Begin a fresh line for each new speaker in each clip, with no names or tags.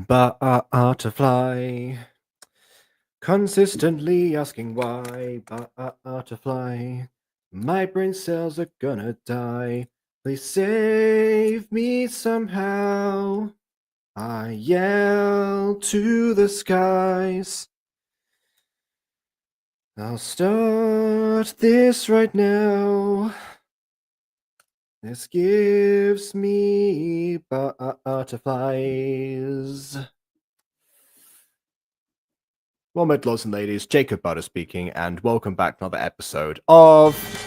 Butterfly, consistently asking why. Butterfly, my brain cells are gonna die. Please save me somehow. I yell to the skies. I'll start this right now. This gives me butterflies. Well met, lords and ladies, Jacob Butter speaking, and welcome back to another episode of...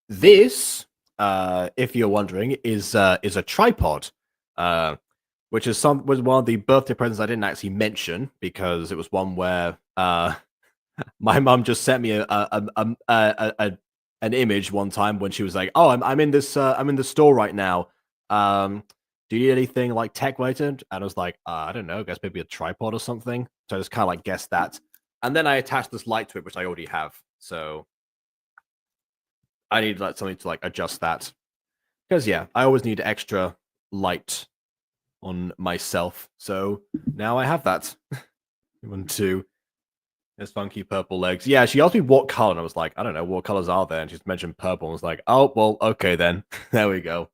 This, if you're wondering, is a tripod, which was one of the birthday presents I didn't actually mention because it was one where my mum just sent me an image one time when she was like, "Oh, I'm in this I'm in the store right now. Do you need anything like tech related?" And I was like, "I don't know, I guess maybe a tripod or something." So I just kind of like guessed that, and then I attached this light to it, which I already have. So I need like something to like adjust that because I always need extra light on myself. So now I have that. 1, 2. There's funky purple legs. Yeah, she asked me what color, and I was like, I don't know, what colors are there? And she mentioned purple, and I was like, oh well, okay then. There we go.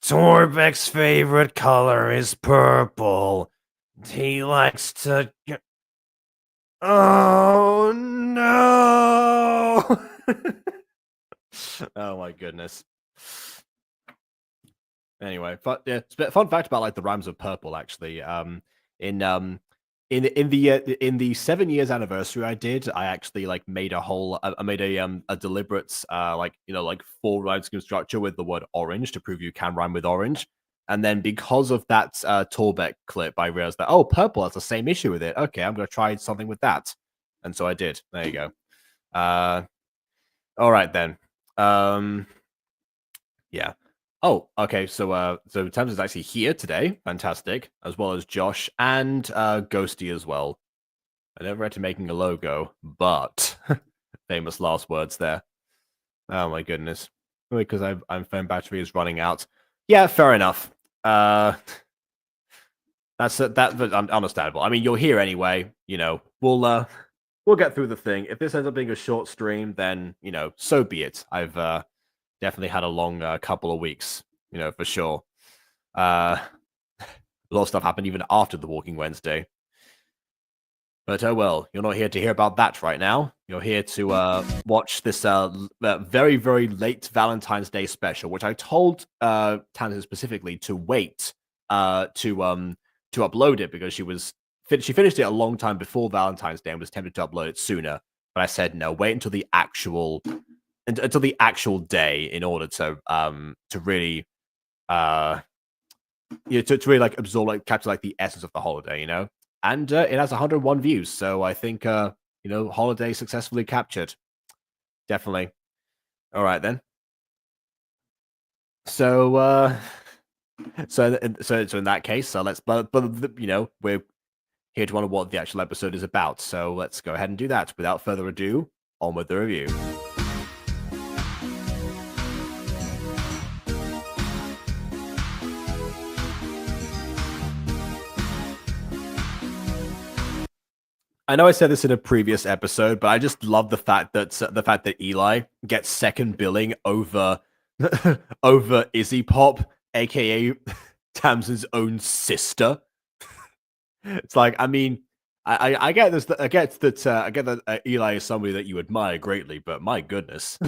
Torbek's favorite color is purple. He likes to. Oh no! Oh my goodness. Anyway, yeah, fun fact about like the rhymes of purple actually. In in the 7 years anniversary I actually like made I made a deliberate like like 4 rhyme scheme structure with the word orange to prove you can rhyme with orange. And then because of that Torbeck clip, I realized that purple has the same issue with it. Okay, I'm gonna try something with that, and so I did. There you go. All right then. Yeah. Oh, okay. So Thames is actually here today. Fantastic, as well as Josh and Ghosty as well. I never had to making a logo, but famous last words there. Oh my goodness. Because I'm phone battery is running out. Yeah, fair enough. That's understandable. I mean, you're here anyway. We'll get through the thing. If this ends up being a short stream, then so be it. I've definitely had a long couple of weeks, for sure. A lot of stuff happened even after the Walking Wednesday. But oh well, you're not here to hear about that right now. You're here to watch this very, very late Valentine's Day special, which I told Tana specifically to wait to upload it because she finished it a long time before Valentine's Day and was tempted to upload it sooner. But I said no, wait until the actual day in order to really to really like absorb, like capture like the essence of the holiday, and it has 101 views, so I think holiday successfully captured. Definitely. All right then. So so in that case, let's but we're here to wonder what the actual episode is about. So let's go ahead and do that. Without further ado, on with the review. I know I said this in a previous episode, but I just love the fact that Eli gets second billing over over Izzy Pop, aka Tamsin's own sister. It's like, I mean, I get this. I get that Eli is somebody that you admire greatly, but my goodness.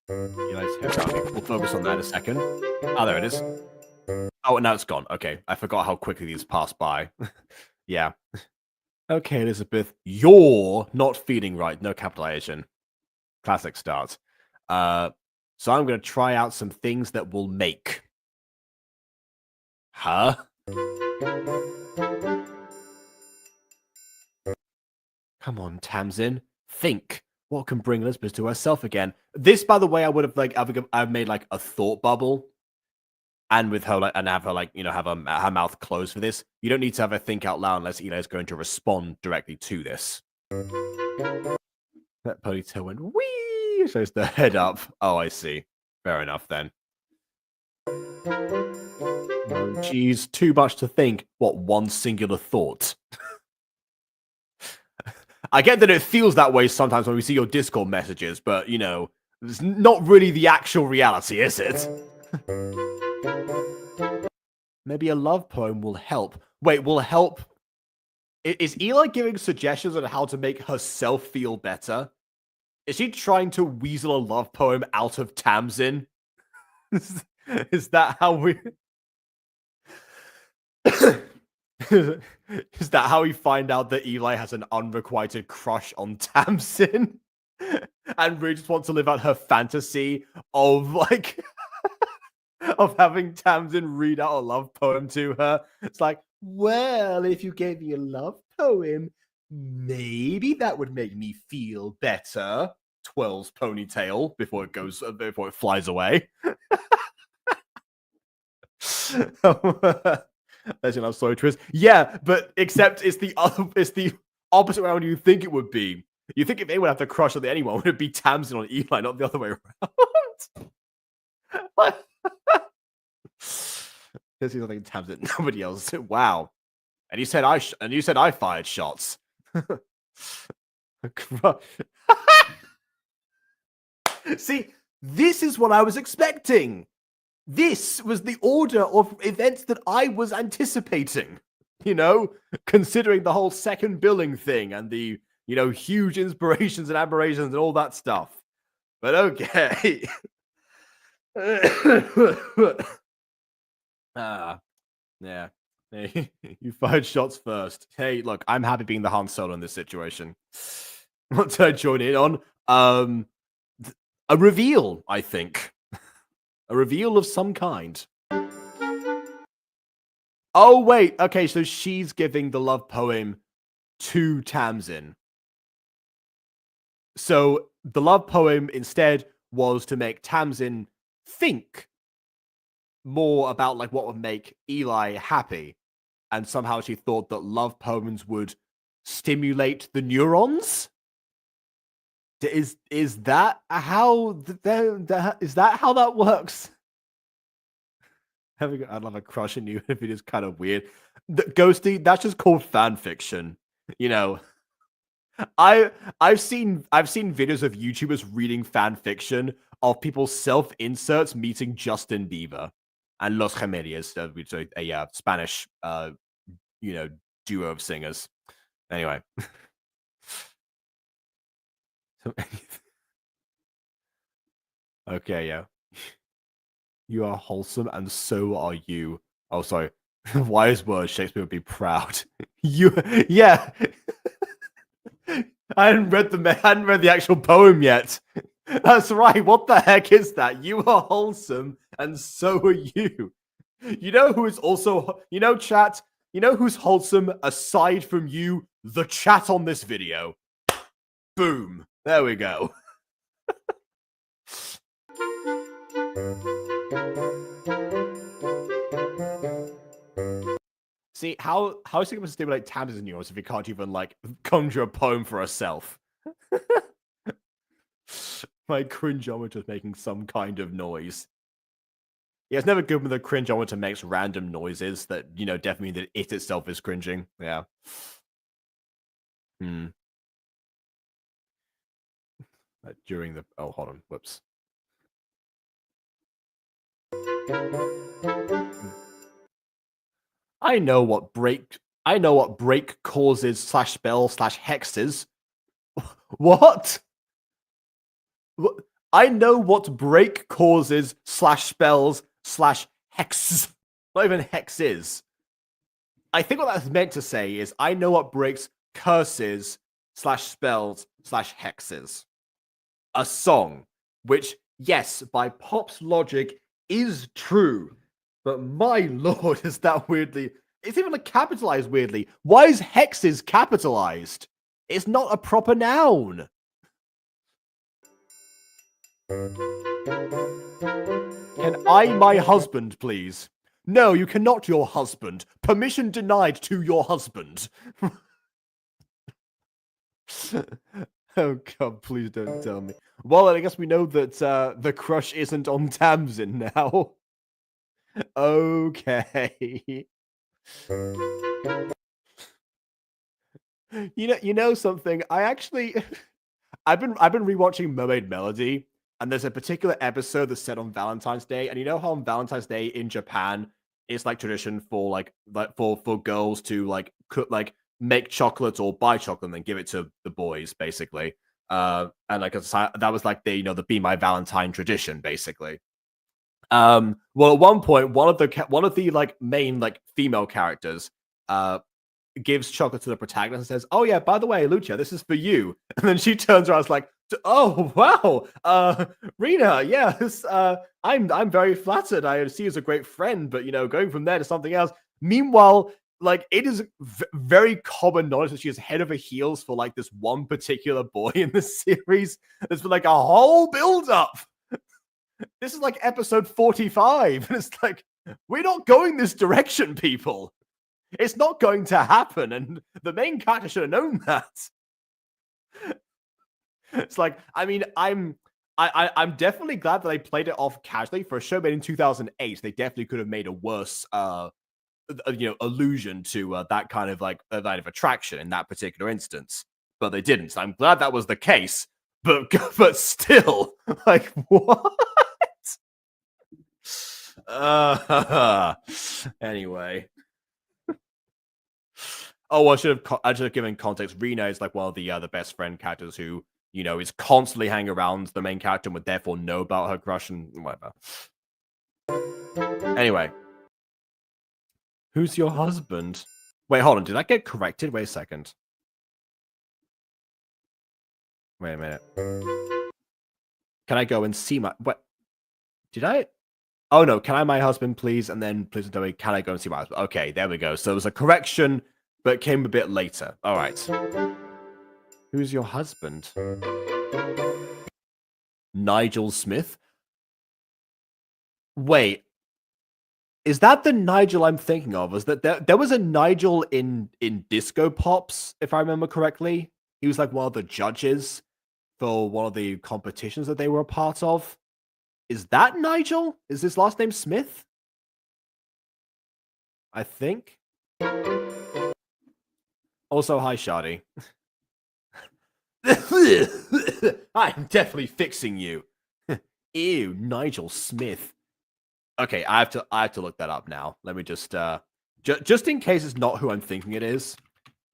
Eli's hair. Okay, we'll focus on that in a second. Oh, there it is. Oh, now it's gone. Okay, I forgot how quickly these pass by. Yeah. Okay, Elizabeth, you're not feeling right. No capitalization. Classic start. So I'm going to try out some things that will make. Huh? Come on, Tamsin. Think. What can bring Elizabeth to herself again? This, by the way, I would have I've made like a thought bubble, and with her and have her have her mouth closed for this. You don't need to have her think out loud unless Eli is going to respond directly to this. That ponytail went wee. Shows the head up. Oh, I see. Fair enough then. Oh, geez, too much to think. What, one singular thought? I get that it feels that way sometimes when we see your Discord messages, but, it's not really the actual reality, is it? Maybe a love poem will help. Wait, will help? Is Eli giving suggestions on how to make herself feel better? Is she trying to weasel a love poem out of Tamsin? Is that how we... Is that how we find out that Eli has an unrequited crush on Tamsin? And really just wants to live out her fantasy of, like... of having Tamsin read out a love poem to her. It's like, well, if you gave me a love poem, maybe that would make me feel better. Twirls ponytail before it flies away. Legend love story twist. Yeah, but except it's the opposite way you think it would be. You think if anyone had to crush on anyone, would it be Tamsin on Eli, not the other way around? What? This is nothing Tamsin. Nobody else. Wow. And you said I fired shots. See, this is what I was expecting. This was the order of events that I was anticipating. Considering the whole second billing thing and the huge inspirations and admirations and all that stuff. But okay. Yeah. Hey, you fired shots first. Hey, look, I'm happy being the Han Solo in this situation. What to join in on? A reveal, I think. A reveal of some kind. Oh, wait. Okay, so she's giving the love poem to Tamsin. So the love poem instead was to make Tamsin think more about like what would make Eli happy. And somehow she thought that love poems would stimulate the neurons. Is that how is that how that works? I'd love a crush on you if it is kind of weird. Ghosty, that's just called fan fiction. I've seen videos of YouTubers reading fan fiction of people's self inserts meeting Justin Bieber and Los Remedios, which are a Spanish duo of singers. Anyway. Okay, yeah. You are wholesome, and so are you. Oh, sorry. Wise words. Shakespeare would be proud. Yeah. I hadn't read the actual poem yet. That's right. What the heck is that? You are wholesome, and so are you. You know who is also, chat. You know who's wholesome aside from you? The chat on this video. Boom. There we go. See, how is it going to stimulate Tamsin's neurons if he can't even, like, conjure a poem for herself? My cringeometer is making some kind of noise. Yeah, it's never good when the cringeometer makes random noises that, definitely mean that it itself is cringing. Yeah. During the... Oh, hold on. Whoops. I know what break causes /spell /hexes. What? I know what break causes /spells /hexes. Not even hexes. I think what that's meant to say is I know what breaks curses /spells /hexes. A song, which, yes, by Pop's logic, is true. But my lord, is that weirdly... It's even like capitalized weirdly. Why is hexes capitalized? It's not a proper noun. Can I, my husband, please? No, you cannot, your husband. Permission denied to your husband. Oh god, please don't tell me. Well, I guess we know that the crush isn't on Tamsin now. Okay. You know something? I actually I've been rewatching Mermaid Melody, and there's a particular episode that's set on Valentine's Day, and you know how on Valentine's Day in Japan it's like tradition for for girls to make chocolate or buy chocolate and then give it to the boys, basically. And that was like the Be My Valentine tradition, basically. Well, at one point, one of the main female characters gives chocolate to the protagonist and says, "Oh yeah, by the way, Lucia, this is for you." And then she turns around and is like, "Oh wow, Rena, yes, I'm very flattered. I see you as a great friend, but going from there to something else." Meanwhile, it is very common knowledge that she is head over heels for this one particular boy in the series. There's been a whole build up. This is episode 45, and it's we're not going this direction, people. It's not going to happen, and the main character should have known that. It's I'm definitely glad that they played it off casually. For a show made in 2008, they definitely could have made a worse allusion to that kind of line of attraction in that particular instance, but they didn't. So I'm glad that was the case. But still, what? Anyway. Oh, I should have given context. Rena is like one of the best friend characters who, is constantly hanging around the main character and would therefore know about her crush and whatever. Anyway, who's your husband? Wait, hold on. Did I get corrected? Wait a second. Wait a minute. Can I go and see my... What? Did I... Oh, no. Can I my husband, please? And then please tell me, can I go and see my husband? Okay, there we go. So it was a correction, but it came a bit later. All right. Who's your husband? Nigel Smith? Wait. Is that the Nigel I'm thinking of? Was that there was a Nigel in Disco Pops, if I remember correctly? He was like one of the judges for one of the competitions that they were a part of. Is that Nigel? Is his last name Smith? I think. Also, hi, Shardy. I'm definitely fixing you. Ew, Nigel Smith. Okay, I have to look that up now. Let me just in case it's not who I'm thinking it is.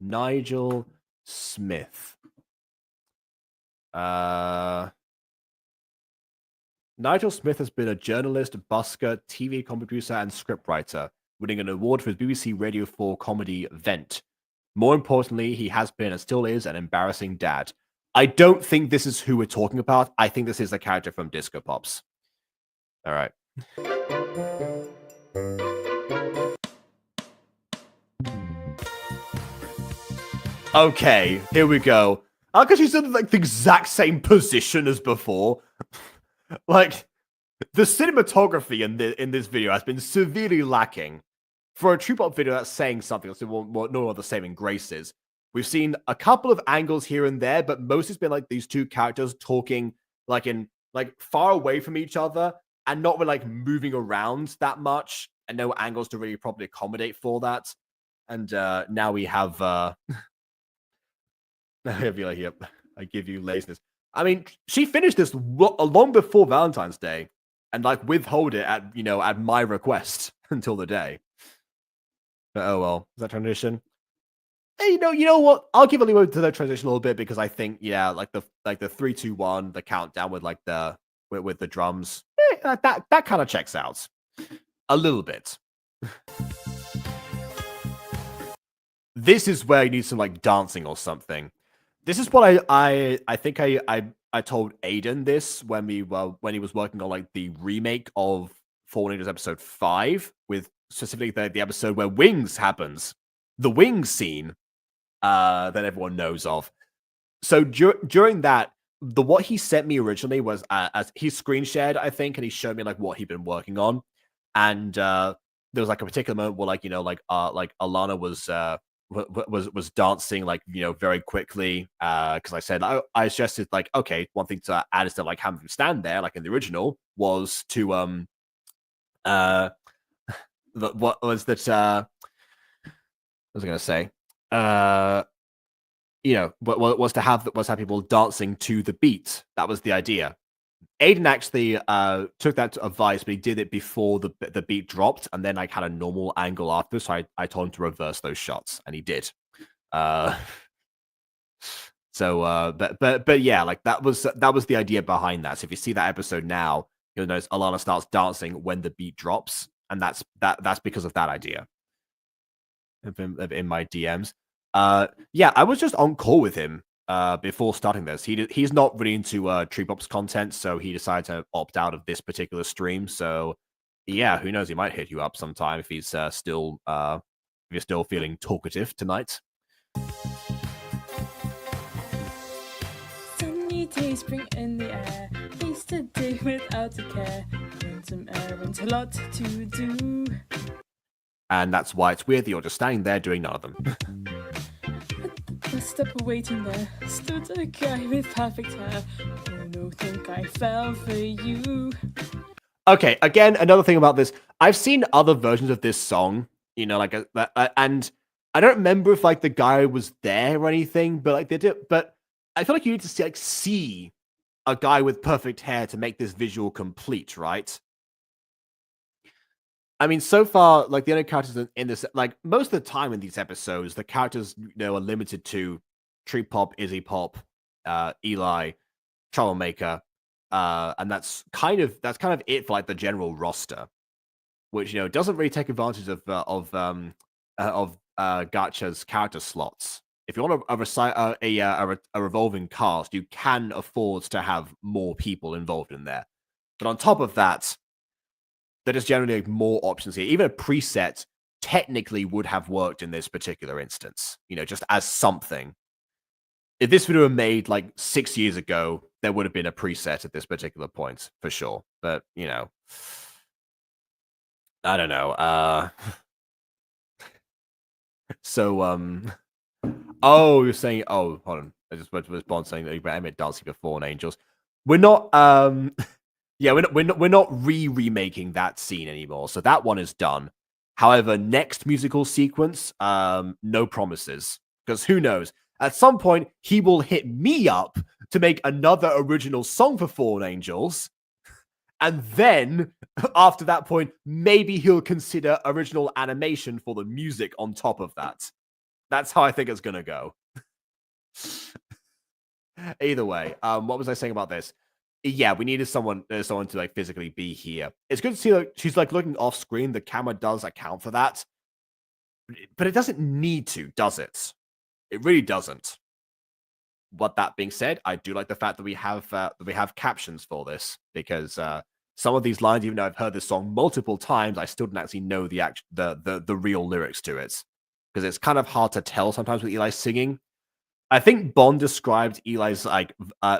Nigel Smith. Nigel Smith has been a journalist, busker, TV comedy producer, and scriptwriter, winning an award for his BBC Radio 4 comedy Vent. More importantly, he has been and still is an embarrassing dad. I don't think this is who we're talking about. I think this is the character from Disco Pops. All right. Okay, here we go. Because she's in like the exact same position as before. Like, the cinematography in this video has been severely lacking. For a true pop video that's saying something that's no other saving graces. We've seen a couple of angles here and there, but most has been like these two characters talking like far away from each other and not really like moving around that much, and no angles to really properly accommodate for that. And now we have I feel like, yep, I give you laziness. I mean, she finished this long before Valentine's Day, and like withhold it at my request until the day. But oh well, is that transition? Hey, you know what? I'll give a leeway to the transition a little bit because I think like the 3, 2, 1, the countdown with like with the drums, that kind of checks out a little bit. This is where you need some like dancing or something. This is what I think I told Aiden this when he was working on like the remake of Fallen Angels episode 5 with specifically the episode where Wings happens, the Wings scene that everyone knows of. So during that, what he sent me originally was as he screen shared, I think, and he showed me like what he'd been working on, and there was like a particular moment where like Alana was dancing like very quickly because I said I suggested like, okay, one thing to add is to like have him stand there like in the original was to what was that what was I gonna say what was to have people dancing to the beat. That was the idea. Aiden actually took that advice, but he did it before the beat dropped, and then like had a normal angle after. So I told him to reverse those shots, and he did. But yeah, like that was the idea behind that. So if you see that episode now, you'll notice Alana starts dancing when the beat drops, and that's because of that idea. In my DMs, yeah, I was just on call with him before starting this. He's not really into Tree Pops content, so he decided to opt out of this particular stream. So yeah, who knows? He might hit you up sometime if he's still if you're still feeling talkative tonight.
Sunny day, spring in the air. Easter day without a care. Some errands, a lot to do.
And that's why it's weird that you're just standing there doing none of them.
Bus stop waiting there, stood a guy with perfect hair. Oh no, think I fell for you.
Okay, again, another thing about this, I've seen other versions of this song, like and I don't remember if like the guy was there or anything, but like they did. But I feel like you need to see a guy with perfect hair to make this visual complete, right? I mean, so far, like the only characters in this, like most of the time in these episodes, the characters are limited to Tree Pop, Izzy Pop, Eli, Troublemaker, and that's kind of it for like the general roster, which doesn't really take advantage of Gacha's character slots. If you want a revolving cast, you can afford to have more people involved in there. But on top of that, there is generally more options here. Even a preset technically would have worked in this particular instance, just as something. If this video were made like 6 years ago, there would have been a preset at this particular point for sure. But, I don't know. So, oh, you're saying, oh, hold on. I just went to respond saying that Emmett dancing for Fallen Angels. We're not, yeah, we're not remaking that scene anymore. So that one is done. However, next musical sequence, no promises. Because who knows? At some point, he will hit me up to make another original song for Fallen Angels. And then, after that point, maybe he'll consider original animation for the music on top of that. That's how I think it's going to go. Either way, what was I saying about this? Yeah, we needed someone to like physically be here. It's good to see like she's like looking off screen. The camera does account for that, but it doesn't need to, does it? It really doesn't. But that being said, I do like the fact that we have captions for this, because some of these lines, even though I've heard this song multiple times, I still didn't actually know the real lyrics to it, because it's kind of hard to tell sometimes with Eli singing. I think Bond described Eli's like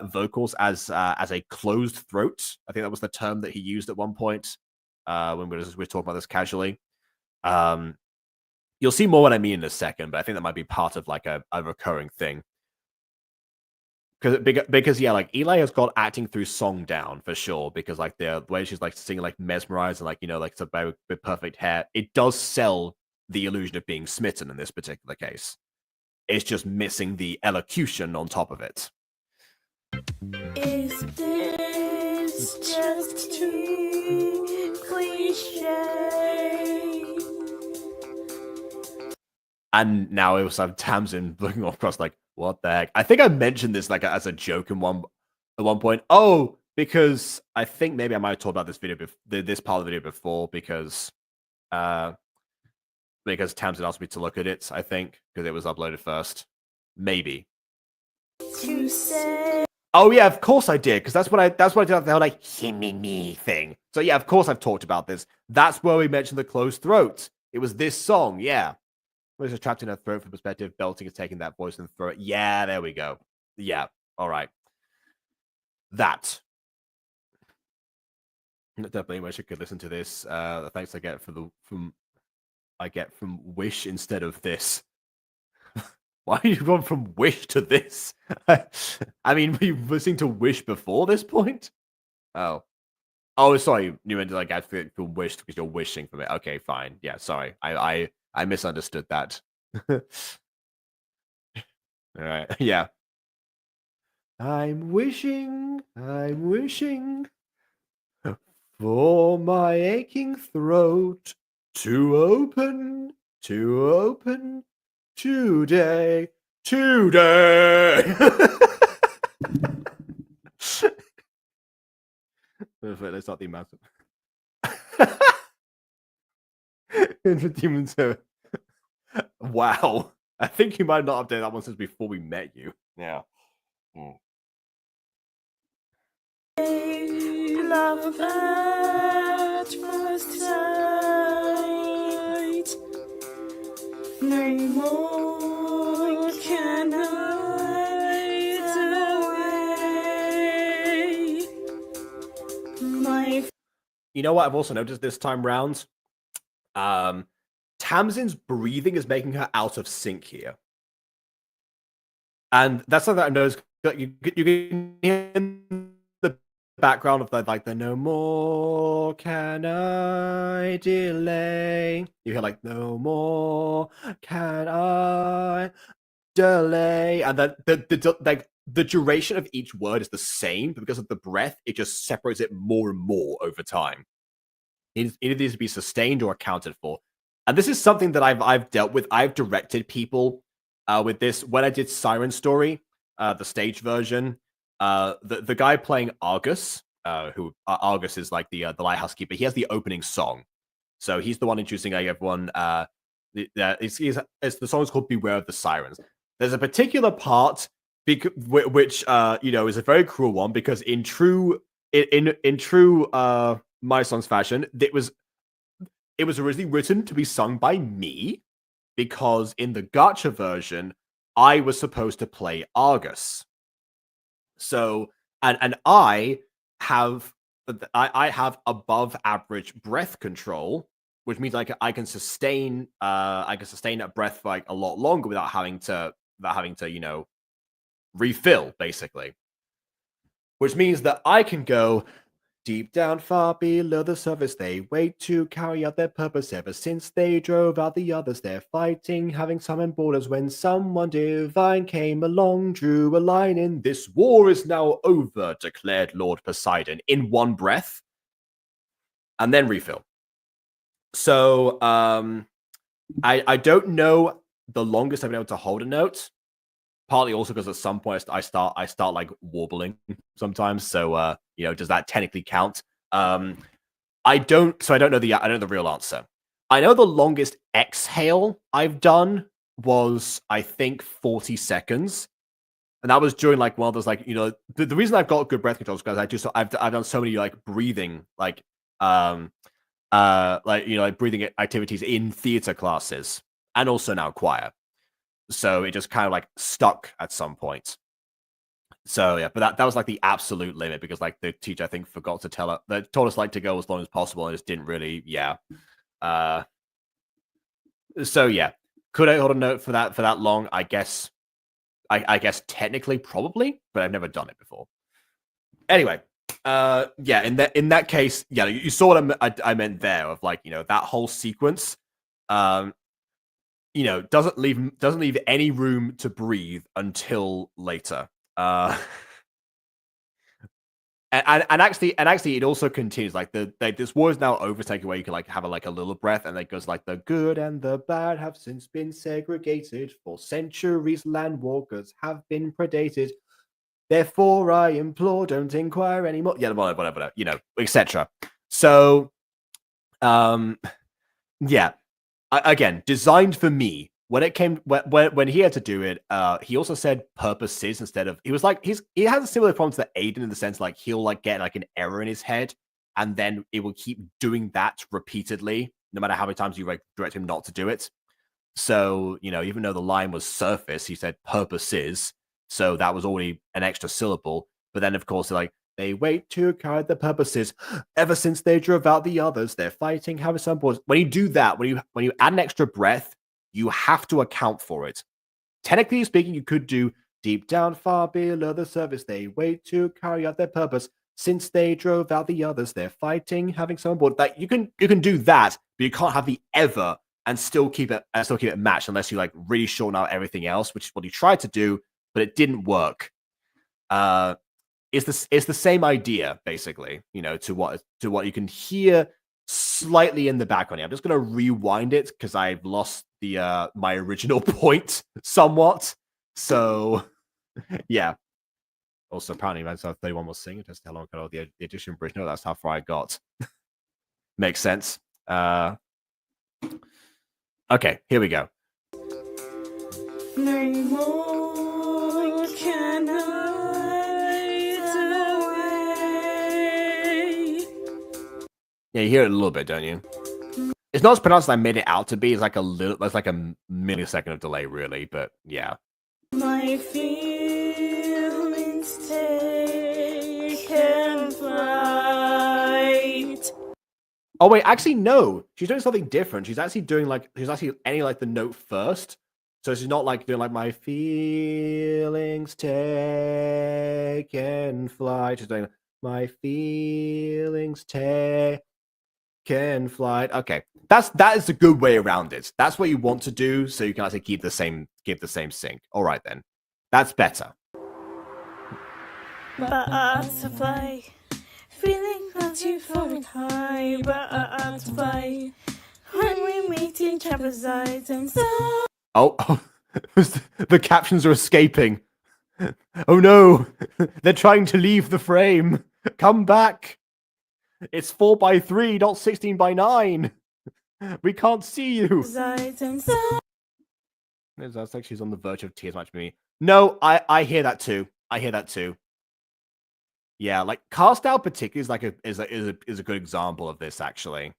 vocals as a closed throat. I think that was the term that he used at one point when we were talking about this casually. You'll see more what I mean in a second, but I think that might be part of like a recurring thing. Because yeah, like Eli has got acting through song down for sure. Because like the way she's like singing like mesmerized and like like it's a with perfect hair, it does sell the illusion of being smitten in this particular case. It's just missing the elocution on top of it.
Is this just too cliche?
And now it was have Tamsin looking across like, what the heck? I think I mentioned this like as a joke at one point. Oh, because I think maybe I might have talked about this this part of the video before, because Tamsin asked me to look at it, I think, because it was uploaded first. Maybe.
To say.
Oh yeah, of course I did, because that's what I did the whole like me thing. So yeah, of course I've talked about this. That's where we mentioned the closed throat. It was this song, yeah. Where it's trapped in her throat for perspective, belting is taking that voice and throw it. Yeah, there we go. Yeah, all right. That. Definitely wish I could listen to this. The thanks I get from Wish instead of this. Why are you going from Wish to this? I mean, were you listening to Wish before this point? Oh, sorry. You meant to like I feel Wish because you're wishing for me. Okay, fine. Yeah, sorry. I misunderstood that. All right. Yeah. I'm wishing for my aching throat to open today. Let's not the amount of Demon Seven. Wow. I think you might not update that one since before we met you. Yeah.
Love at first sight. No more can hide away.
You know what I've also noticed this time round? Tamsin's breathing is making her out of sync here. And that's something that I noticed. You can hear in the background of the no more can I delay. You hear like no more can I delay, and then the duration of each word is the same, but because of the breath, it just separates it more and more over time. It needs to be sustained or accounted for. And this is something that I've dealt with. I've directed people with this when I did Siren Story, the stage version. The guy playing Argus, who Argus is like the lighthouse keeper. He has the opening song, so he's the one introducing everyone. The song is called "Beware of the Sirens." There's a particular part which is a very cruel one, because in true My Song's fashion, it was originally written to be sung by me, because in the Gacha version, I was supposed to play Argus. So, and I have above average breath control, which means I can sustain a breath for like a lot longer without having to refill, basically. Which means that I can go deep down far below the surface. They wait to carry out their purpose. Ever since they drove out the others, they're fighting, having summoned borders. When someone divine came along, drew a line in. This war is now over, declared Lord Poseidon, in one breath, and then refill. So I don't know the longest I've been able to hold a note. Partly also because at some point I start like warbling sometimes. So does that technically count? I don't know the real answer. I know the longest exhale I've done was, I think, 40 seconds. And that was during like one of those, like, the reason I've got good breath control is because I've done so many like breathing breathing activities in theater classes, and also now choir. So it just kind of like stuck at some point. So yeah, but that was like the absolute limit, because like the teacher, I think, forgot to told us like to go as long as possible, and just didn't really. So yeah, could I hold a note for that long? I guess technically probably, but I've never done it before. Anyway, in that case, yeah, you saw what I meant there, of like, that whole sequence, doesn't leave any room to breathe until later. And actually, it also continues like this war is now overtaken, where you can like have a little breath, and it goes like, the good and the bad have since been segregated. For centuries, land walkers have been predated. Therefore, I implore, don't inquire anymore. Yeah, whatever, etc. So, yeah. Again, designed for me. When it came when he had to do it, he also said purposes instead of. He was like he has a similar problem to Aiden, in the sense like he'll like get like an error in his head, and then it will keep doing that repeatedly, no matter how many times you like direct him not to do it. So even though the line was surface, he said purposes, so that was already an extra syllable. But then of course they wait to carry the purposes. Ever since they drove out the others, they're fighting, having some boys. When you do that, when you add an extra breath, you have to account for it. Technically speaking, you could do deep down far below the surface. They wait to carry out their purpose. Since they drove out the others, they're fighting, having some board. Like you can do that, but you can't have the ever and still keep it matched, unless you like really shorten out everything else, which is what he tried to do, but it didn't work. It's the same idea, basically, to what you can hear slightly in the background. I'm just gonna rewind it because I've lost the my original point somewhat. So yeah. Also, apparently, myself 31 was singing. Just how long ago the edition bridge. No, that's how far I got. Makes sense. Okay, here we go.
No more can I.
Yeah, you hear it a little bit, don't you? It's not as pronounced as I made it out to be. It's like a millisecond of delay, really. But yeah.
My feelings taken flight.
Oh wait, actually no. She's doing something different. She's actually ending like the note first. So she's not like doing like my feelings taken flight. She's doing my feelings taken flight. Okay, that is a good way around it. That's what you want to do, so you can actually keep the same sync. All right then, that's better.
Butterfly Feeling not too far high, but out to fly. When we meet each other's eyes, and so.
Oh, the captions are escaping. Oh no, they're trying to leave the frame. Come back. It's 4:3, not 16:9. We can't see you. That's like she's on the verge of tears matching me. No, I hear that too. I hear that too. Yeah, like Cast Out particularly is a good example of this actually.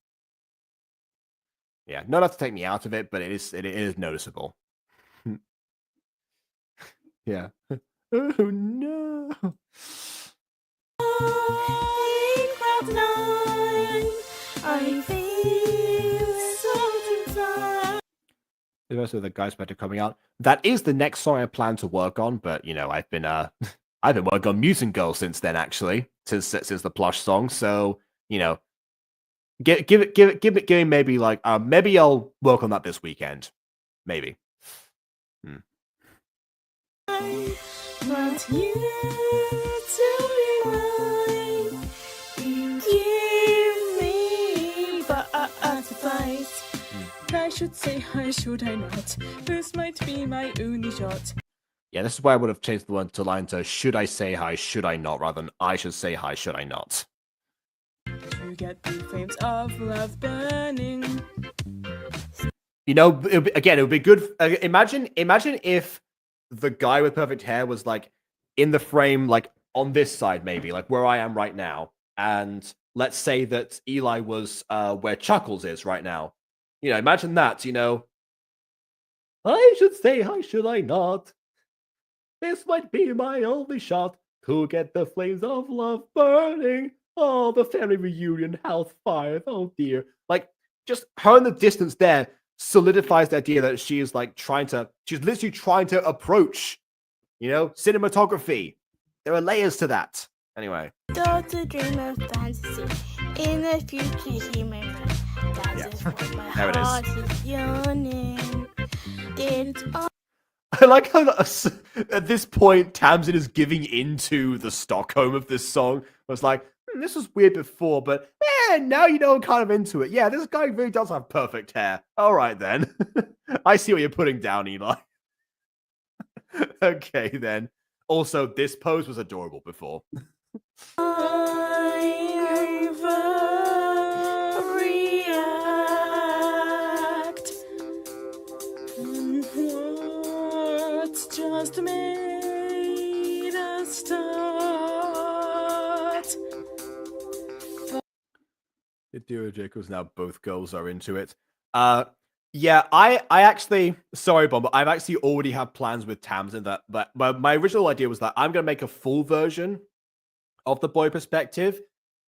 Yeah, not enough to take me out of it, but it is noticeable. Yeah. Oh no. I feel so. The rest of the guys better coming out. That is the next song I plan to work on, but you know, I've been working on Mutant Girl since then, actually, since the Plush Song. So you know, give it maybe like maybe I'll work on that this weekend, maybe.
Want you to be mine. You give me butterflies. I should say hi, should I not? This might be my only shot.
Yeah, this is why I would have changed the one to line to should I say hi, should I not, rather than I should say hi, should I not.
To get the flames of love burning.
You know, it would be good. Imagine if the guy with perfect hair was like in the frame, like on this side, maybe like where I am right now, and let's say that Eli was where Chuckles is right now. You know, imagine that. You know, I should say hi, should I not? This might be my only shot to get the flames of love burning. Oh, the family reunion, house fire. Oh dear. Like, just her in the distance there solidifies the idea that she is like she's literally trying to approach, you know, cinematography. There are layers to that. Anyway.
Daughter dream of fantasy. In the future, he may that is what my
There it is.
heart is yearning. It's all
I like how at this point Tamsin is giving into the Stockholm of this song. I was like, this was weird before, but now you know I'm kind of into it. Yeah, this guy really does have perfect hair. All right then. I see what you're putting down, Eli. Okay then. Also, this pose was adorable before.
Just made a start.
Adira Jacobs, now both girls are into it. Yeah, I actually, sorry, Bomb, but I've actually already have plans with Tamsin but my original idea was that I'm gonna make a full version of the boy perspective,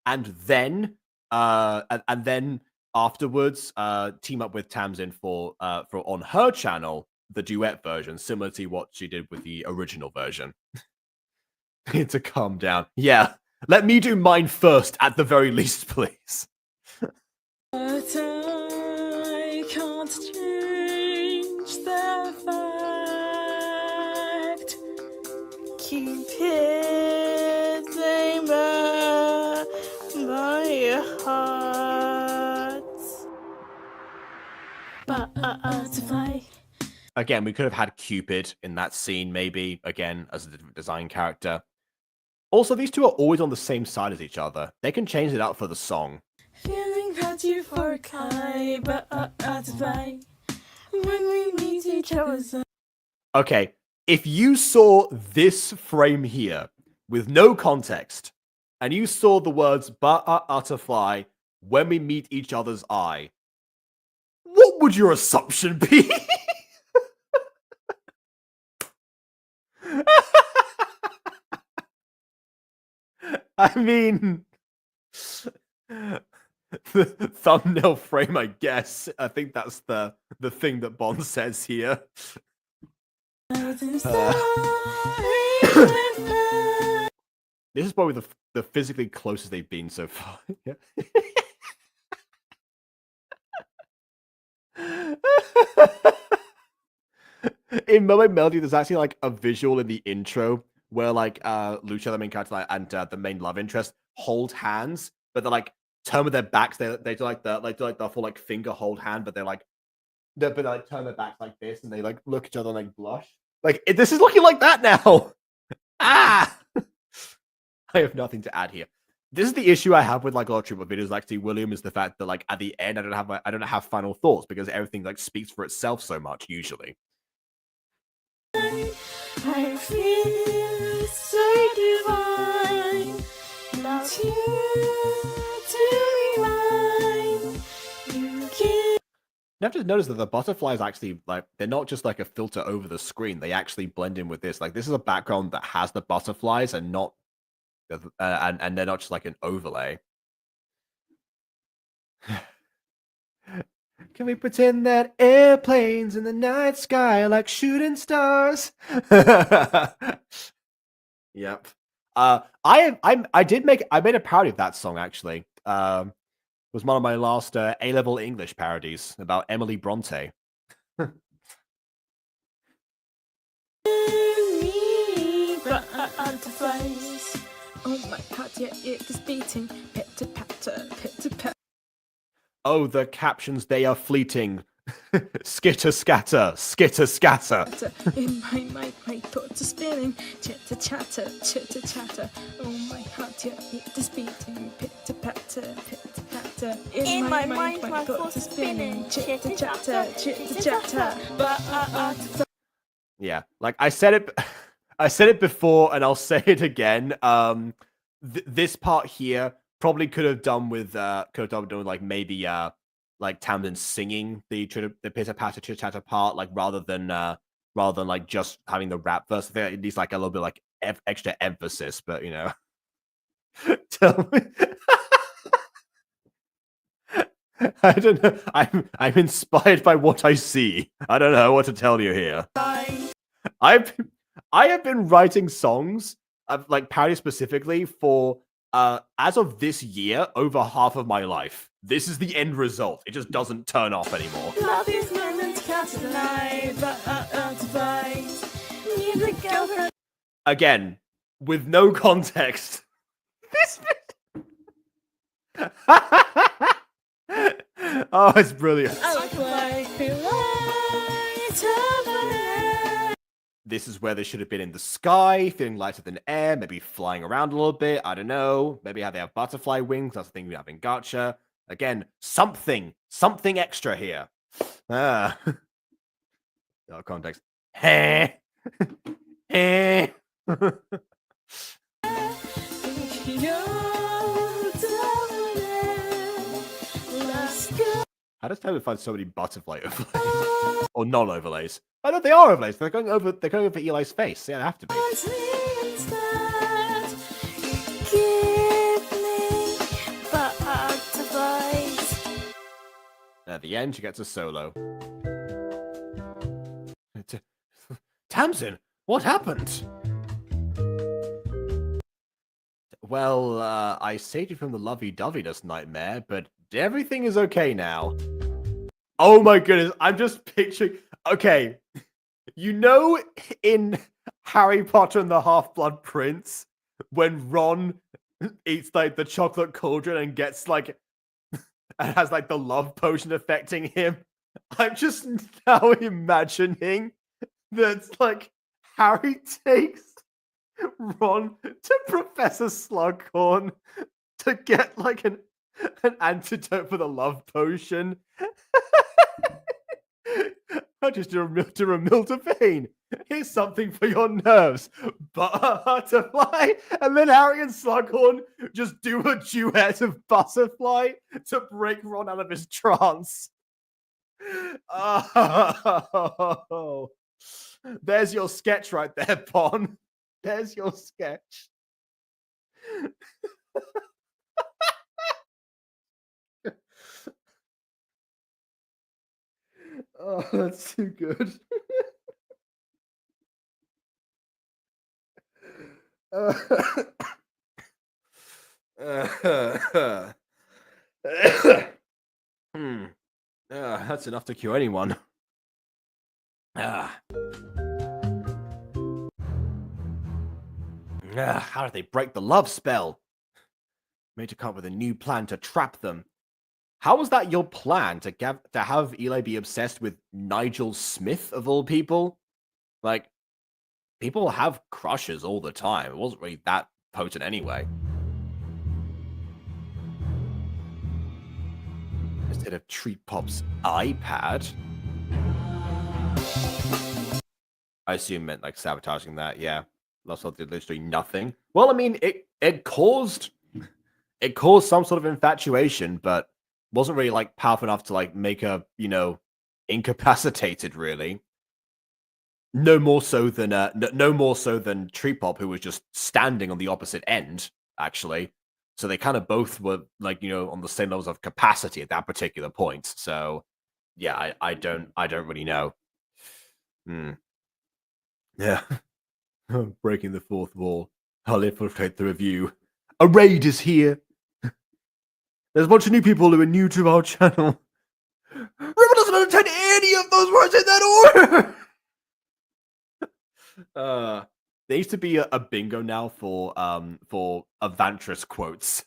and then afterwards team up with Tamsin for on her channel the duet version, similar to what she did with the original version. To calm down. Yeah, let me do mine first at the very least, please.
But I can't change the fact. Cupid flame my heart. Butterfly.
Again, we could have had Cupid in that scene, maybe, again, as a different design character. Also, these two are always on the same side as each other. They can change it out for the song.
Feeling that euphoric high, butterfly. When we meet each other.
Okay, if you saw this frame here with no context, and you saw the words butterfly when we meet each other's eye, what would your assumption be? I mean, the thumbnail frame, I guess. I think that's the thing that Bond says here. This is probably the physically closest they've been so far. Yeah. In Mermaid Melody, there's actually like a visual in the intro where like Lucia, the main character, and the main love interest hold hands, but they're like turn with their backs. They do like the full like finger hold hand, but they like turn their backs like this, and they like look at each other and like blush. Like this is looking like that now. Ah, I have nothing to add here. This is the issue I have with like a lot of Triple videos. Like, see, William is the fact that like at the end I don't have final thoughts because everything like speaks for itself so much usually.
I feel so divine. Love you to rewind. You give.
You have to notice that the butterflies actually like they're not just like a filter over the screen. They actually blend in with this. Like this is a background that has the butterflies and not and they're not just like an overlay. Can we pretend that airplanes in the night sky are like shooting stars? Yep. I made a parody of that song actually. It was one of my last A-level English parodies about Emily Bronte.
Butterflies. Oh my god, yeah, it is beating. Pitter patter, pitter patter.
Oh, the captions, they are fleeting. Skitter scatter, skitter scatter.
In my mind, my thoughts are spinning. Chitter chatter, chitter chatter. Oh my heart, yeah, it is beating. Pitter patter, pitter patter. In my mind, my thoughts are spinning. Chitter chatter, chitter chatter.
Yeah, like I said it before, and I'll say it again. This part here probably could have done with like maybe like Tamsin singing the pitter patter chitter chatter part, like rather than like just having the rap verse. I think it needs like a little bit like extra emphasis, but you know. Tell me. I don't know. I'm inspired by what I see. I don't know what to tell you here. I have been writing songs, like parody specifically, for as of this year, over half of my life. This is the end result. It just doesn't turn off anymore.
Love is moments captured alive,
Again, with no context. This. Oh, it's brilliant. This is where they should have been in the sky, feeling lighter than air, maybe flying around a little bit. I don't know. Maybe how they have butterfly wings. That's the thing we have in Gacha. Again, something extra here. No context. Hey. Hey. How does Taylor find so many butterfly overlays? Or non-overlays? I know they are overlays. They're going over Eli's face. Yeah, they have to be. At the end, she gets a solo. Tamsin, what happened? Well, I saved you from the lovey-doveyness nightmare, but everything is okay now. Oh my goodness, I'm just picturing... Okay, you know in Harry Potter and the Half-Blood Prince, when Ron eats like the chocolate cauldron and gets like... and has like the love potion affecting him? I'm just now imagining that like Harry takes Ron to Professor Slughorn to get like an antidote for the love potion. I just do a Miltavane. Here's something for your nerves. Butterfly. And then Harry and Slughorn just do a duet of Butterfly to break Ron out of his trance. Oh. There's your sketch right there, Pon. There's your sketch. Oh, that's too good. That's enough to cure anyone. How did they break the love spell? Made to come up with a new plan to trap them. How was that your plan to have Eli be obsessed with Nigel Smith of all people? Like, people have crushes all the time. It wasn't really that potent anyway. Instead of Treat Pop's iPad. I assume meant like sabotaging that, yeah. Lovespell did literally nothing. Well, I mean, it caused some sort of infatuation, but wasn't really like powerful enough to like make her, incapacitated really. No more so than no more so than Tree Pop, who was just standing on the opposite end, actually. So they kind of both were like, on the same levels of capacity at that particular point. So yeah, I don't really know. Hmm. Yeah. Breaking the fourth wall. I'll infiltrate the review. A raid is here. There's a bunch of new people who are new to our channel. River doesn't understand any of those words in that order. There used to be a bingo now for Avantris quotes.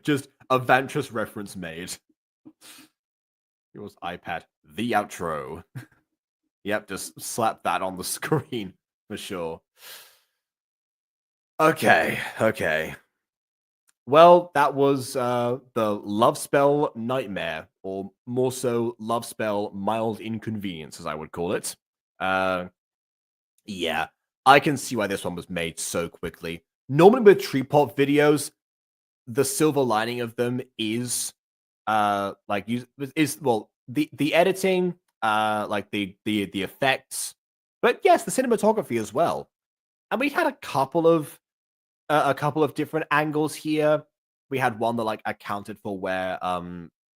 Just Avantris reference made. It was iPad. The outro. Yep, just slap that on the screen for sure. Okay. Well, that was the Lovespell Nightmare, or more so Lovespell Mild Inconvenience, as I would call it. Yeah, I can see why this one was made so quickly. Normally with Tree Pop videos, the silver lining of them is the editing, like the effects, but yes, the cinematography as well. And we had a couple of different angles here. We had one that like accounted for where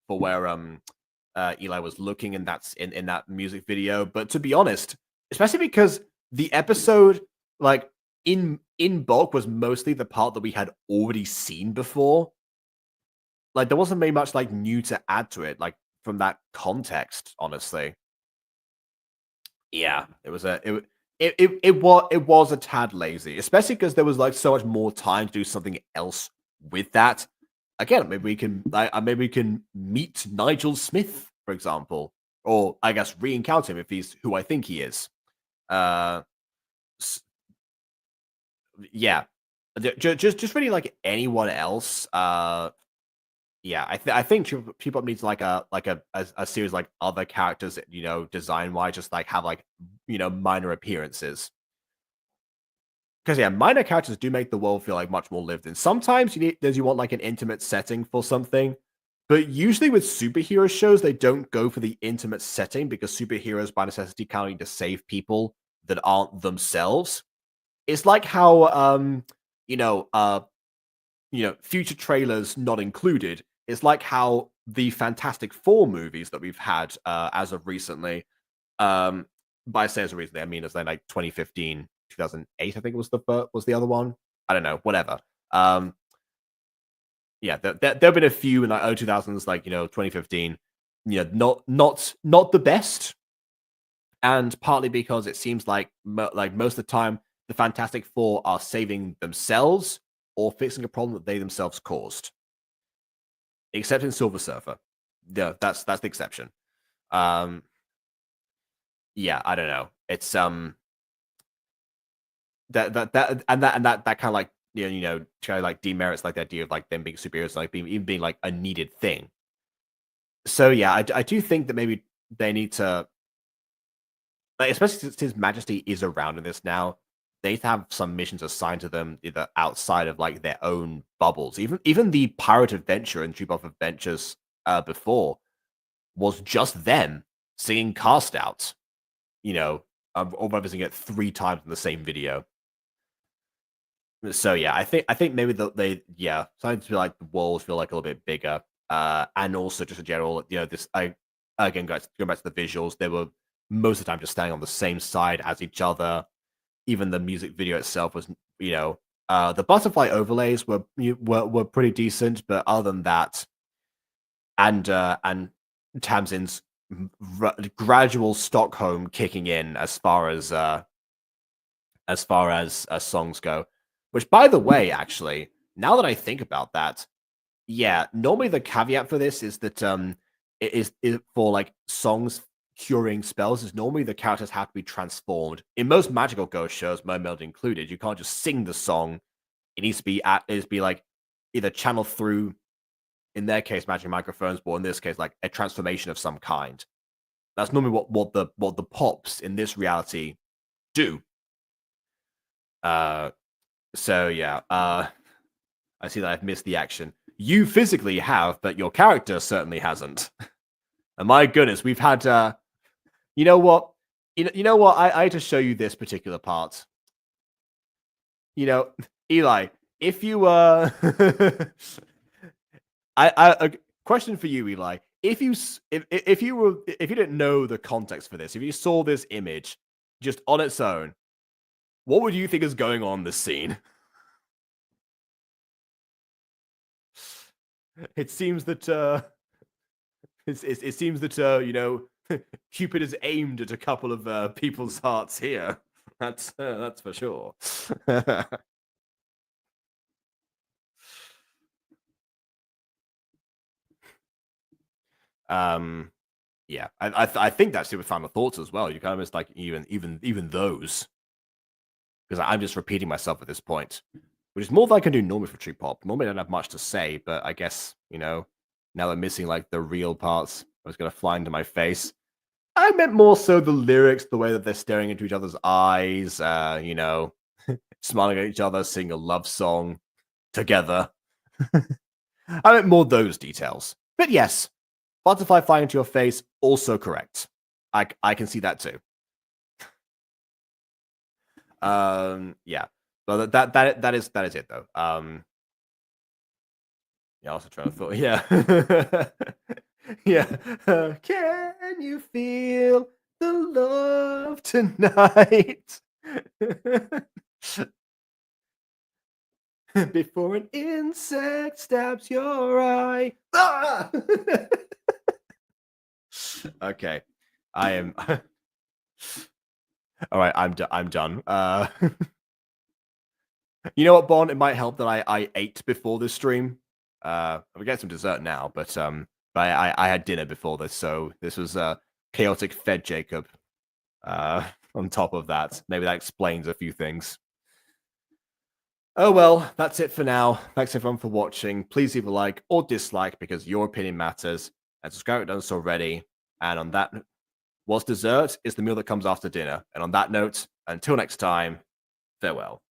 Eli was looking, and that's in that music video. But to be honest, especially because the episode like in bulk was mostly the part that we had already seen before. Like there wasn't very much like new to add to it, like from that context, honestly. Yeah, it was a tad lazy, especially because there was like so much more time to do something else with that. Again, maybe we can meet Nigel Smith, for example, or I guess re-encounter him if he's who I think he is. Yeah, just really like anyone else. Yeah, I think people needs like a series like other characters, design wise, just like have like minor appearances. Because yeah, minor characters do make the world feel like much more lived in. Sometimes you want like an intimate setting for something, but usually with superhero shows they don't go for the intimate setting because superheroes by necessity kind of need to save people that aren't themselves. It's like how future trailers not included. It's like how the Fantastic Four movies that we've had as of recently, by saying recently, I mean as like 2015, 2008, I think was the other one. I don't know, whatever. Yeah, there've been a few in like 2000s, like 2015. Not the best, and partly because it seems like most of the time the Fantastic Four are saving themselves or fixing a problem that they themselves caused. Except in Silver Surfer. Yeah, that's the exception. Yeah, I don't know. It's that kind of like try to like demerits like the idea of like them being superheroes, like being like a needed thing. So yeah, I do think that maybe they need to, like, especially since His Majesty is around in this now, they have some missions assigned to them either outside of like their own bubbles. Even the Pirate Adventure and Troop of Adventures before was just them singing Cast Out, or referencing it 3 times in the same video. So yeah, I think maybe they starting to feel like the walls feel like a little bit bigger, and also just in general, this again going back to the visuals, they were most of the time just standing on the same side as each other. Even the music video itself was, the butterfly overlays were pretty decent, but other than that, and Tamsin's gradual Stockholm kicking in as far as as far as songs go. Which, by the way, actually, now that I think about that, yeah, normally the caveat for this is that it is for like songs curing spells is normally the characters have to be transformed. In most magical ghost shows, Mermaid included, you can't just sing the song. It needs to be like either channeled through, in their case, magic microphones, but in this case, like a transformation of some kind. That's normally what the pops in this reality do. So yeah, I see that I've missed the action. You physically have, but your character certainly hasn't. And my goodness, we've had you know what? You know what? I had to show you this particular part. You know, Eli, if you a question for you, Eli. If you didn't know the context for this, if you saw this image just on its own, what would you think is going on in this scene? It seems that it seems that you know, Cupid is aimed at a couple of people's hearts here. That's for sure. Yeah, I think that's super final thoughts as well. You kind of miss like even those, because I'm just repeating myself at this point, which is more than I can do normally for Tree Pop. Normally I don't have much to say, but I guess, you know, now they're missing like the real parts. I was gonna fly into my face. I meant more so the lyrics, the way that they're staring into each other's eyes, you know, smiling at each other, singing a love song together. I meant more those details. But yes, butterfly flying into your face, also correct. I can see that too. Yeah. But that is it though. Yeah, also trying to thought. Yeah. Yeah. Can you feel the love tonight? Before an insect stabs your eye. Ah! Okay. I am all right, I'm done. You know what, Bon? It might help that I ate before this stream. We get some dessert now, but I had dinner before this, so this was chaotic fed Jacob. On top of that, maybe that explains a few things. Oh well, that's it for now. Thanks everyone for watching. Please leave a like or dislike because your opinion matters. And subscribe if you haven't done so already. And on that, what's dessert is the meal that comes after dinner. And on that note, until next time, farewell.